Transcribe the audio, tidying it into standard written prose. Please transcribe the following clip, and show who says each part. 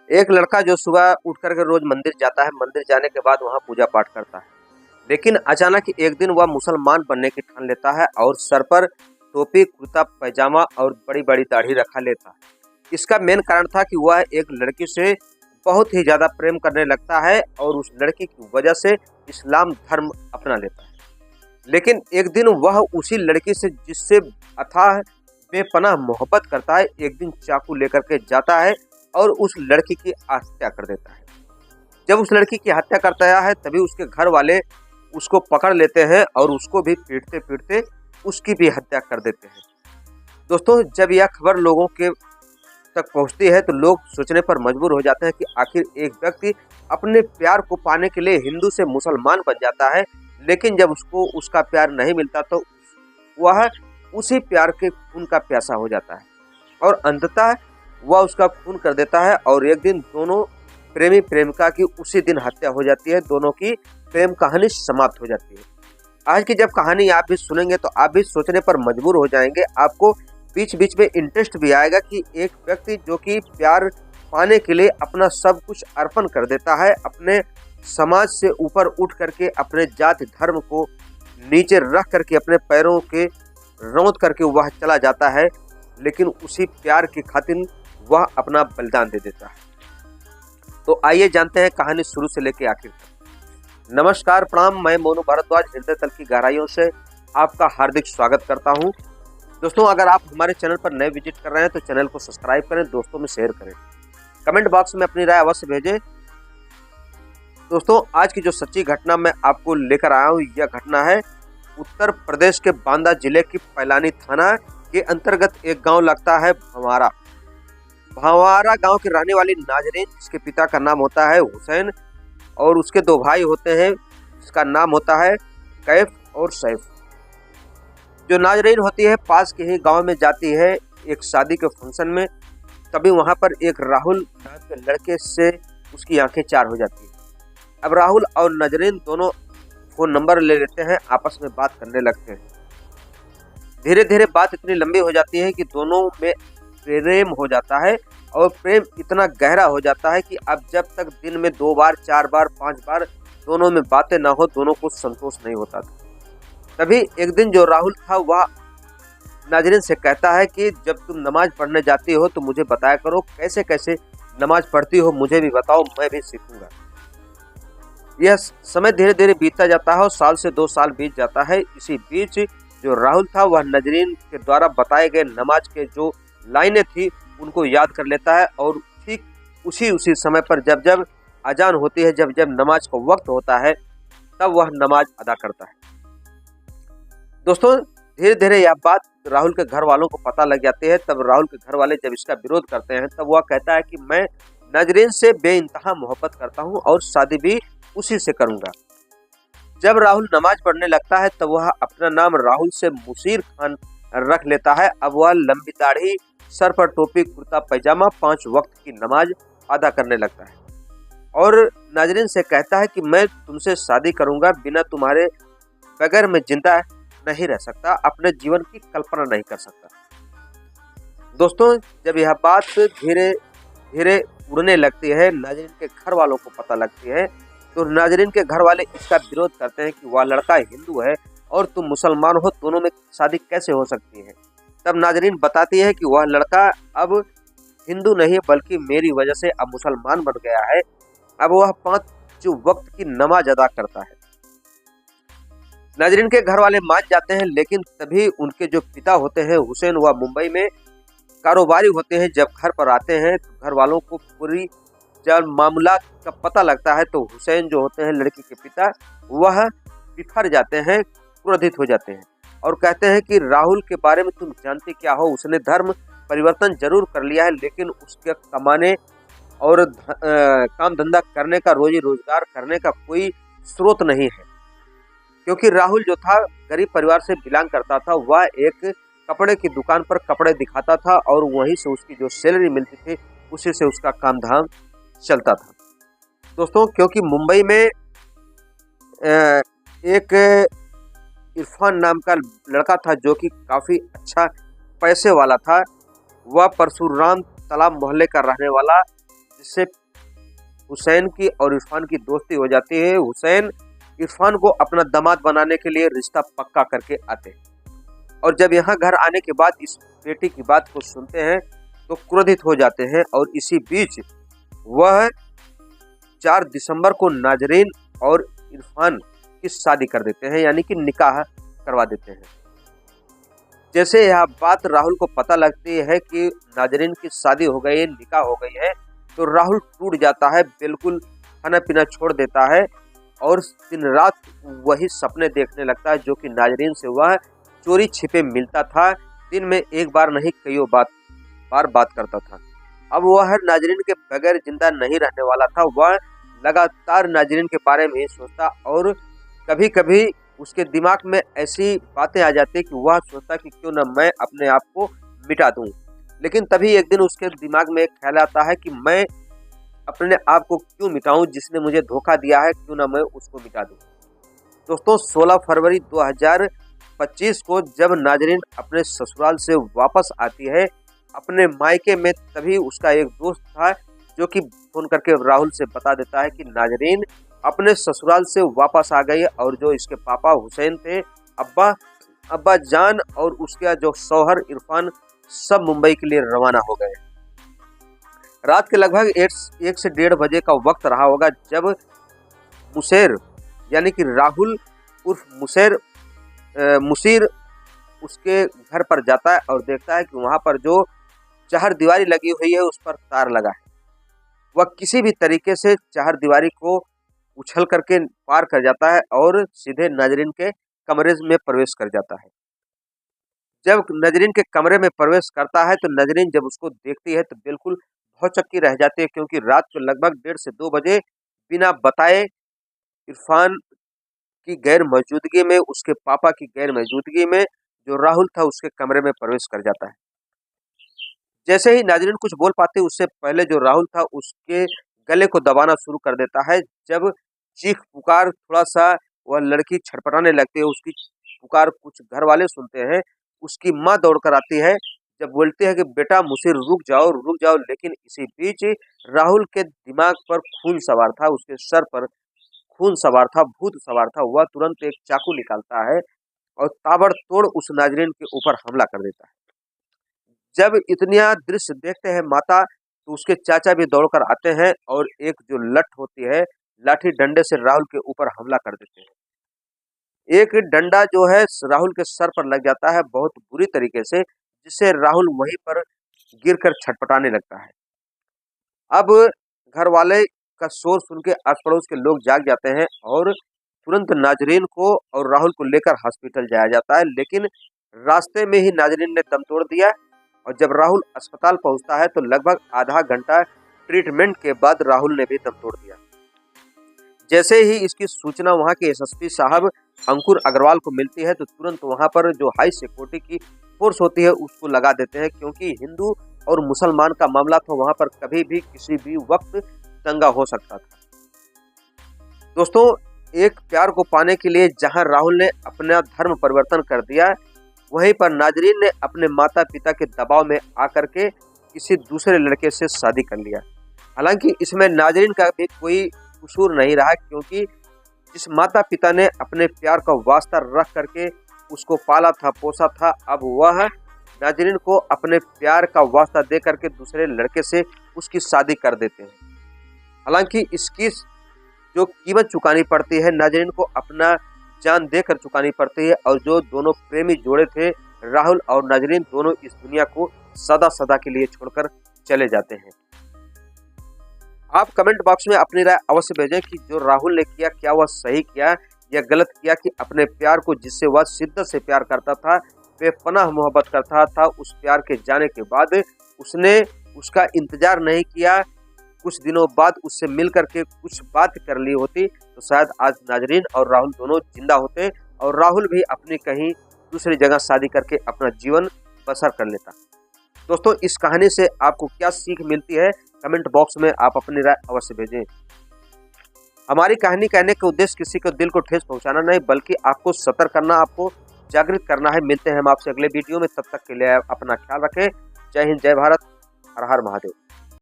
Speaker 1: एक लड़का जो सुबह उठ कर के रोज मंदिर जाता है, मंदिर जाने के बाद वहाँ पूजा पाठ करता है। लेकिन अचानक एक दिन वह मुसलमान बनने की ठान लेता है और सर पर टोपी, कुर्ता पैजामा और बड़ी बड़ी दाढ़ी रखा लेता है। इसका मेन कारण था कि वह एक लड़की से बहुत ही ज़्यादा प्रेम करने लगता है और उस लड़की की वजह से इस्लाम धर्म अपना लेता है। लेकिन एक दिन वह उसी लड़की से जिससे अथाह बेपनाह मोहब्बत करता है, एक दिन चाकू लेकर के जाता है और उस लड़की की हत्या कर देता है। जब उस लड़की की हत्या करता है तभी उसके घर वाले उसको पकड़ लेते हैं और उसको भी पीटते पीटते उसकी भी हत्या कर देते हैं। दोस्तों, जब यह खबर लोगों के तक पहुंचती है तो लोग सोचने पर मजबूर हो जाते हैं कि आखिर एक व्यक्ति अपने प्यार को पाने के लिए हिंदू से मुसलमान बन जाता है, लेकिन जब उसको उसका प्यार नहीं मिलता तो वह उसी प्यार के खून का प्यासा हो जाता है और अंततः वह उसका खून कर देता है। और एक दिन दोनों प्रेमी प्रेमिका की उसी दिन हत्या हो जाती है। दोनों की प्रेम कहानी समाप्त हो जाती है। आज की जब कहानी आप भी सुनेंगे तो आप भी सोचने पर मजबूर हो जाएंगे। आपको बीच बीच में इंटरेस्ट भी आएगा कि एक व्यक्ति जो कि प्यार पाने के लिए अपना सब कुछ अर्पण कर देता है, अपने समाज से ऊपर उठ करके अपने जाति धर्म को नीचे रख करके अपने पैरों के रौंद करके वह चला जाता है, लेकिन उसी प्यार की खातिर वह अपना बलिदान दे देता है। तो आइए जानते हैं कहानी शुरू से लेकर आखिर तक। नमस्कार, प्रणाम, मैं मोनू भारद्वाज हृदय तल की गहराइयों से आपका हार्दिक स्वागत करता हूं। दोस्तों, अगर आप हमारे चैनल पर नए विजिट कर रहे हैं तो चैनल को सब्सक्राइब करें, दोस्तों में शेयर करें, कमेंट बॉक्स में अपनी राय अवश्य भेजें। दोस्तों, आज की जो सच्ची घटना मैं आपको लेकर आया हूँ, यह घटना है उत्तर प्रदेश के बांदा जिले की पैलानी थाना के अंतर्गत एक गांव लगता है भंवारा। भंवारा गांव की रहने वाली नाजरीन, जिसके पिता का नाम होता है हुसैन और उसके दो भाई होते हैं, जिसका नाम होता है कैफ और सैफ। जो नाजरीन होती है पास के ही गांव में जाती है एक शादी के फंक्शन में, तभी वहां पर एक राहुल नाम के लड़के से उसकी आंखें चार हो जाती है। अब राहुल और नाजरीन दोनों फोन नंबर ले लेते हैं, आपस में बात करने लगते हैं। धीरे धीरे बात इतनी लंबी हो जाती है कि दोनों में प्रेम हो जाता है और प्रेम इतना गहरा हो जाता है कि अब जब तक दिन में 2 बार 4 बार 5 बार दोनों में बातें ना हो, दोनों को संतोष नहीं होता था। तभी एक दिन जो राहुल था वह नाजरीन से कहता है कि जब तुम नमाज पढ़ने जाती हो तो मुझे बताया करो, कैसे कैसे नमाज पढ़ती हो मुझे भी बताओ, मैं भी सीखूंगा। यह समय धीरे धीरे बीतता जाता है और साल से 2 साल बीत जाता है। इसी बीच जो राहुल था वह नाजरीन के द्वारा बताए गए नमाज के जो लाइनें थी उनको याद कर लेता है और ठीक उसी समय पर जब जब अजान होती है, जब जब नमाज का वक्त होता है, तब वह नमाज अदा करता है। दोस्तों, धीरे धीरे यह बात राहुल के घर वालों को पता लग जाती है। तब राहुल के घर वाले जब इसका विरोध करते हैं तब वह कहता है कि मैं नाजरीन से बेइंतहा मोहब्बत करता हूं और शादी भी उसी से करूंगा। जब राहुल नमाज पढ़ने लगता है तब वह अपना नाम राहुल से मुशीर खान रख लेता है। अब वह लंबी दाढ़ी, सर पर टोपी, कुर्ता पैजामा, 5 वक्त की नमाज अदा करने लगता है और नाजरीन से कहता है कि मैं तुमसे शादी करूंगा, बिना तुम्हारे बगैर मैं जिंदा नहीं रह सकता, अपने जीवन की कल्पना नहीं कर सकता। दोस्तों, जब यह बात धीरे धीरे उड़ने लगती है, नाजरीन के घर वालों को पता लगती है, तो नाजरीन के घर वाले इसका विरोध करते हैं कि वह लड़का हिंदू है और तुम मुसलमान हो, दोनों में शादी कैसे हो सकती है। तब नाजरीन बताती है कि वह लड़का अब हिंदू नहीं बल्कि मेरी वजह से अब मुसलमान बन गया है। अब वह 5 वक्त की नमाज अदा करता है। नाजरीन के घर वाले मान जाते हैं, लेकिन तभी उनके जो पिता होते हैं हुसैन, वह मुंबई में कारोबारी होते हैं। जब घर पर आते हैं तो घर वालों को पूरी जब मामला का पता लगता है तो हुसैन जो होते हैं लड़की के पिता, वह बिखर जाते हैं, क्रोधित हो जाते हैं और कहते हैं कि राहुल के बारे में तुम जानते क्या हो, उसने धर्म परिवर्तन जरूर कर लिया है, लेकिन उसके कमाने और काम धंधा करने का, रोजी रोजगार करने का कोई स्रोत नहीं है। क्योंकि राहुल जो था गरीब परिवार से बिलोंग करता था, वह एक कपड़े की दुकान पर कपड़े दिखाता था और वहीं से उसकी जो सैलरी मिलती थी उसी से उसका काम धाम चलता था। दोस्तों, क्योंकि मुंबई में एक इरफान नाम का लड़का था जो कि काफ़ी अच्छा पैसे वाला था, वह परशुराम तालाब मोहल्ले का रहने वाला जिससे हुसैन की और इरफान की दोस्ती हो जाती है। हुसैन इरफान को अपना दामाद बनाने के लिए रिश्ता पक्का करके आते हैं और जब यहाँ घर आने के बाद इस बेटी की बात को सुनते हैं तो क्रोधित हो जाते हैं और इसी बीच वह 4 दिसंबर को नाजरीन और इरफान की शादी कर देते हैं, यानी कि निकाह करवा देते हैं। जैसे यह बात राहुल को पता लगती है कि नाजरीन की शादी हो गई है, निकाह हो गई है, तो राहुल टूट जाता है, बिल्कुल खाना पीना छोड़ देता है और दिन रात वही सपने देखने लगता है जो कि नाजरीन से वह चोरी छिपे मिलता था। दिन में एक बार नहीं कईयों बार बात करता था। अब वह नाजरीन के बगैर जिंदा नहीं रहने वाला था। वह लगातार नाजरीन के बारे में ही सोचता और कभी कभी उसके दिमाग में ऐसी बातें आ जाती कि वह सोचता कि क्यों न मैं अपने आप को मिटा दूं। लेकिन तभी एक दिन उसके दिमाग में एक ख्याल आता है कि मैं अपने आप को क्यों मिटाऊं, जिसने मुझे धोखा दिया है क्यों ना मैं उसको मिटा दूं। दोस्तों 16 फरवरी 2025 को जब नाजरीन अपने ससुराल से वापस आती है अपने मायके में, तभी उसका एक दोस्त था जो कि फोन करके राहुल से बता देता है कि नाजरीन अपने ससुराल से वापस आ गई है और जो इसके पापा हुसैन थे, अब्बा जान और उसका जो शौहर इरफान सब मुंबई के लिए रवाना हो गए। रात के लगभग 1 से 1:30 बजे का वक्त रहा होगा जब मुसेर यानी कि राहुल उर्फ मुसीर उसके घर पर जाता है और देखता है कि वहां पर जो चहारदीवारी लगी हुई है उस पर तार लगा है। वह किसी भी तरीके से चहारदीवारी को उछल करके पार कर जाता है और सीधे नाजरीन के कमरे में प्रवेश कर जाता है। जब नाजरीन के कमरे में प्रवेश करता है तो नाजरीन जब उसको देखती है तो बिल्कुल भौचक्की रह जाती है, क्योंकि रात को लगभग 1:30 से 2 बजे बिना बताए इरफान की गैर मौजूदगी में, उसके पापा की गैर मौजूदगी में जो राहुल था उसके कमरे में प्रवेश कर जाता है। जैसे ही नाजरीन कुछ बोल पाते उससे पहले जो राहुल था उसके गले को दबाना शुरू कर देता है। जब चीख पुकार थोड़ा सा वह लड़की छटपटाने लगती है, उसकी पुकार कुछ घर वाले सुनते हैं। उसकी माँ दौड़कर आती है, जब बोलती है कि बेटा मुझसे रुक जाओ। लेकिन इसी बीच राहुल के दिमाग पर खून सवार था, उसके सर पर खून सवार था, भूत सवार था। वह तुरंत एक चाकू निकालता है और ताबड़तोड़ उस नाजरीन के ऊपर हमला कर देता है। जब इतना दृश्य देखते हैं माता तो उसके चाचा भी दौड़कर आते हैं और एक जो लठ होती है लाठी डंडे से राहुल के ऊपर हमला कर देते हैं। एक डंडा जो है राहुल के सर पर लग जाता है बहुत बुरी तरीके से, जिससे राहुल वहीं पर गिरकर छटपटाने लगता है। अब घर वाले का शोर सुन के आस पड़ोस के लोग जाग जाते हैं और तुरंत नाजरीन को और राहुल को लेकर हॉस्पिटल जाया जाता है, लेकिन रास्ते में ही नाजरीन ने दम तोड़ दिया और जब राहुल अस्पताल पहुंचता है तो लगभग आधा घंटा ट्रीटमेंट के बाद राहुल ने भी दम तोड़ दिया। जैसे ही इसकी सूचना वहां के एसएसपी साहब अंकुर अग्रवाल को मिलती है तो तुरंत वहां पर जो हाई सिक्योरिटी की फोर्स होती है उसको लगा देते हैं, क्योंकि हिंदू और मुसलमान का मामला तो वहां पर कभी भी किसी भी वक्त दंगा हो सकता था। दोस्तों एक प्यार को पाने के लिए जहां राहुल ने अपना धर्म परिवर्तन कर दिया, वहीं पर नाजरीन ने अपने माता पिता के दबाव में आकर के किसी दूसरे लड़के से शादी कर लिया। हालांकि इसमें नाजरीन का भी कोई कसूर नहीं रहा, क्योंकि जिस माता पिता ने अपने प्यार का वास्ता रख करके उसको पाला था पोसा था, अब वह नाजरीन को अपने प्यार का वास्ता दे करके दूसरे लड़के से उसकी शादी कर देते हैं। हालांकि इसकी जो कीमत चुकानी पड़ती है नाजरीन को अपना जान देकर चुकानी पड़ती है, और जो दोनों प्रेमी जोड़े थे राहुल और नाजरीन दोनों इस दुनिया को सदा के लिए छोड़कर चले जाते हैं। आप कमेंट बॉक्स में अपनी राय अवश्य भेजें कि जो राहुल ने किया क्या वह सही किया या गलत किया, कि अपने प्यार को जिससे वह शिद्दत से प्यार करता था, बेपनाह मोहब्बत करता था, उस प्यार के जाने के बाद उसने उसका इंतजार नहीं किया, कुछ दिनों बाद उससे मिल करके कुछ बात कर ली होती तो शायद आज नाजरीन और राहुल दोनों जिंदा होते और राहुल भी अपनी कहीं दूसरी जगह शादी करके अपना जीवन बसर कर लेता। दोस्तों इस कहानी से आपको क्या सीख मिलती है कमेंट बॉक्स में आप अपनी राय अवश्य भेजें। हमारी कहानी कहने का उद्देश्य किसी को दिल को ठेस पहुंचाना नहीं, बल्कि आपको सतर्क करना, आपको जागृत करना है। मिलते हैं हम आपसे अगले वीडियो में, तब तक के लिए अपना ख्याल रखें। जय हिंद, जय भारत, हर हर महादेव।